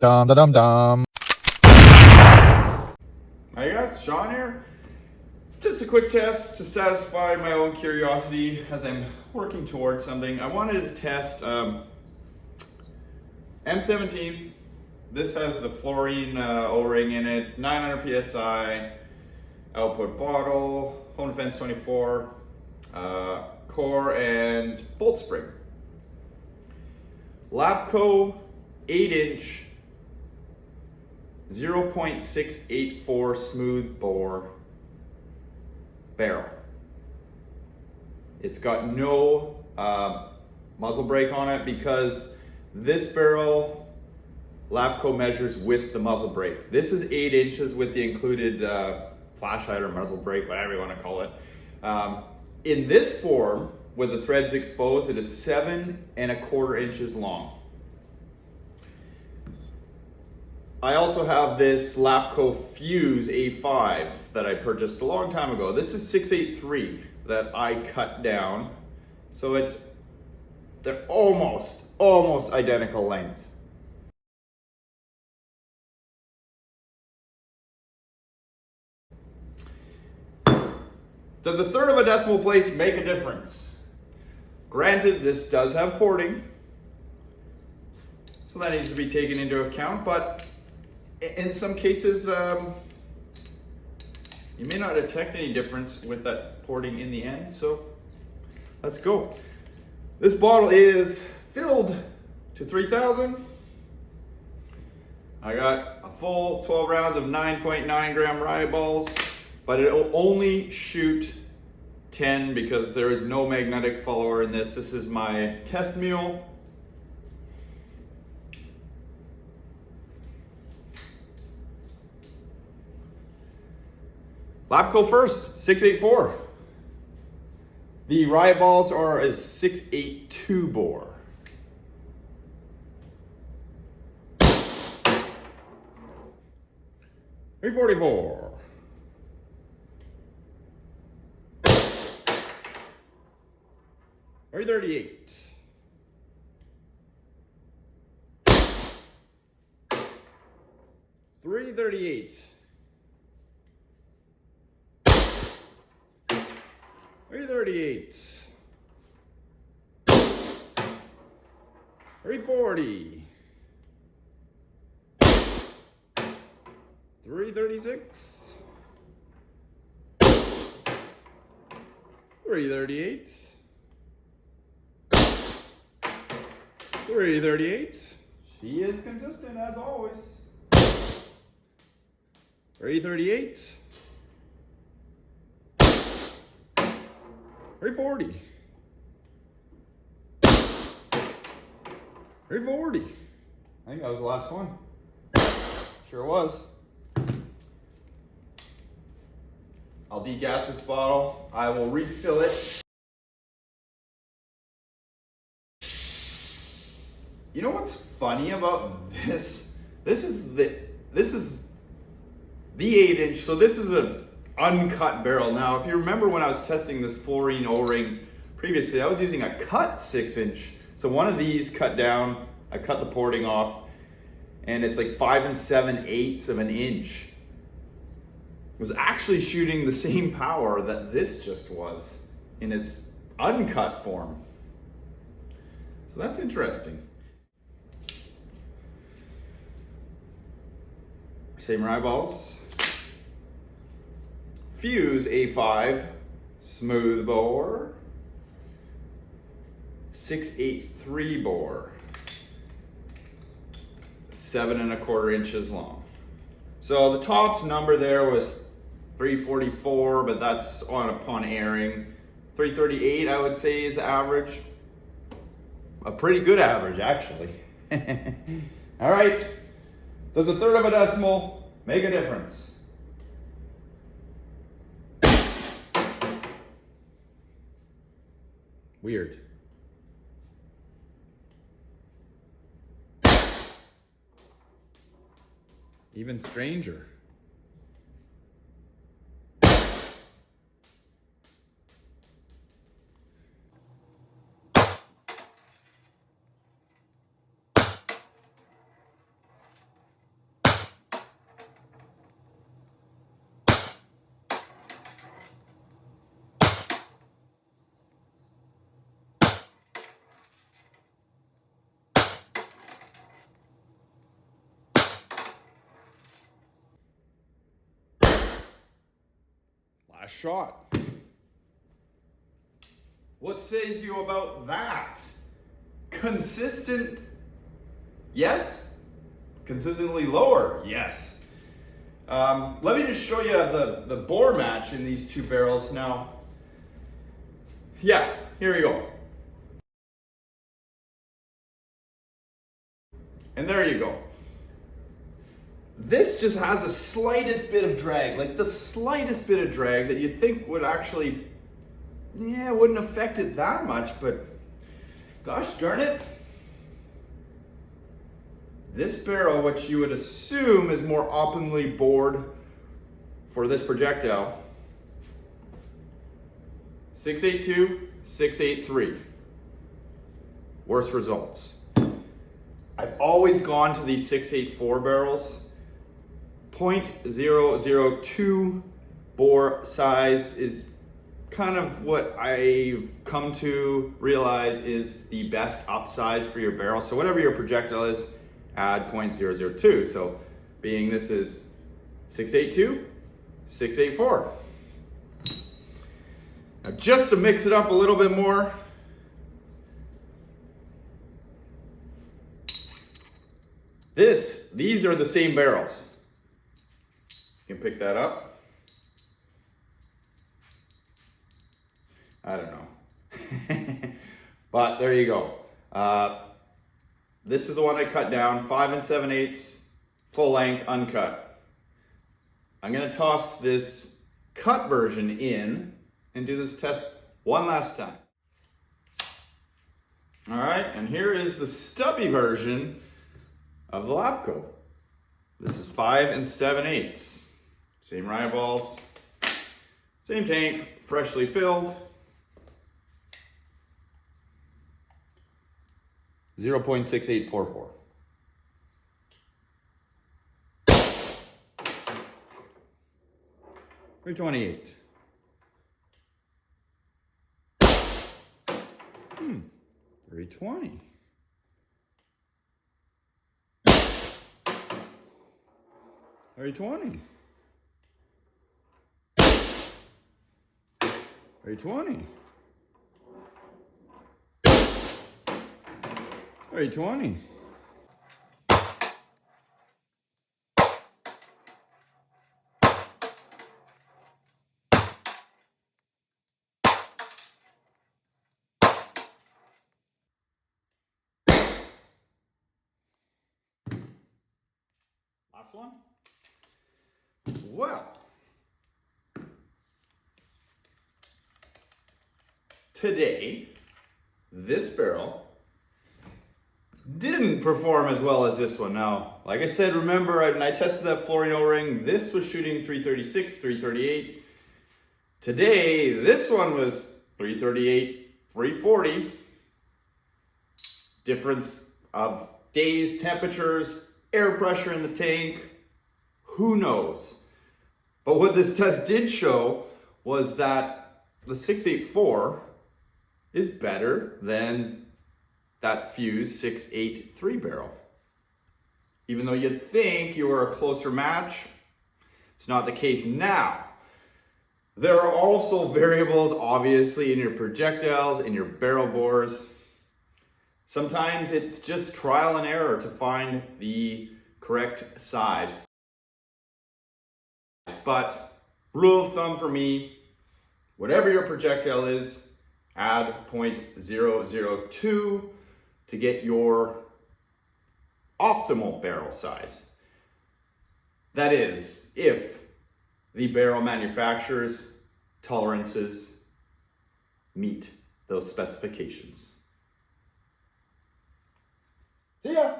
Dum da dum dum. Hey guys, Sean here. Just a quick test to satisfy my own curiosity as I'm working towards something. I wanted to test M17. This has the fluorine O-ring in it, 900 PSI, output bottle, home defense 24, core and bolt spring. Labco 8-inch 0.684 smooth bore barrel. It's got no muzzle brake on it because this barrel Labco measures with the muzzle brake. This is 8 inches with the included flashlight or muzzle brake, whatever you want to call it. In this form, with the threads exposed, it is 7¼ inches long. I also have this Labco Fuse A5 that I purchased a long time ago. This is 683 that I cut down. So they're almost identical length. Does 1/3 of a decimal place make a difference? Granted, this does have porting, so that needs to be taken into account, but in some cases, you may not detect any difference with that porting in the end, so let's go. This bottle is filled to 3,000. I got a full 12 rounds of 9.9 gram riot balls, but it'll only shoot 10 because there is no magnetic follower in this. This is my test mule. Labco first, 684. The riot balls are a 682 bore. .344. .338. .338. .338. .340. .336. .338. .338. She is consistent as always. .338. .340. .340. I think that was the last one. Sure was. I'll degas this bottle. I will refill it. You know what's funny about this? This is the 8-inch. So this is an uncut barrel. Now, if you remember when I was testing this fluorine O-ring previously, I was using a cut 6-inch. So one of these cut down, I cut the porting off, and it's like 5 7/8 of an inch. It was actually shooting the same power that this just was in its uncut form. So that's interesting. Same riot balls. Fuse A5 smooth bore. 683 bore. 7¼ inches long. So the top's number there was 344, but that's upon airing. 338 I would say is average. A pretty good average actually. All right. Does 1/3 of a decimal make a difference? Weird. Even stranger. last shot. What says you about that? Consistent? Yes. Consistently lower? Yes. Let me just show you the bore match in these two barrels now. Yeah, here we go. And there you go. This just has the slightest bit of drag, like the slightest bit of drag that you'd think would actually, yeah, wouldn't affect it that much, but gosh darn it. This barrel, which you would assume is more optimally bored for this projectile, 682, 683. Worst results. I've always gone to these 684 barrels. 0.002 bore size is kind of what I've come to realize is the best up size for your barrel. So whatever your projectile is, add 0.002. So being this is 682, 684. Now just to mix it up a little bit more, these are the same barrels. You can pick that up. I don't know. But there you go. This is the one I cut down, 5 7/8, full length, uncut. I'm gonna toss this cut version in and do this test one last time. All right, and here is the stubby version of the Labco. This is 5 7/8. Same riot balls, same tank, freshly filled. 0.6844. $328. 320. 320. 320. 320. Last one. Well, today, this barrel didn't perform as well as this one. Now, like I said, remember when I tested that fluorine O-ring, this was shooting 336, 338. Today, this one was 338, 340. Difference of days, temperatures, air pressure in the tank, who knows? But what this test did show was that the 684 is better than that Fuse 683 barrel. Even though you'd think you were a closer match, it's not the case now. There are also variables, obviously, in your projectiles, in your barrel bores. Sometimes it's just trial and error to find the correct size. But rule of thumb for me, whatever your projectile is, add 0.002 to get your optimal barrel size. That is, if the barrel manufacturer's tolerances meet those specifications. See ya!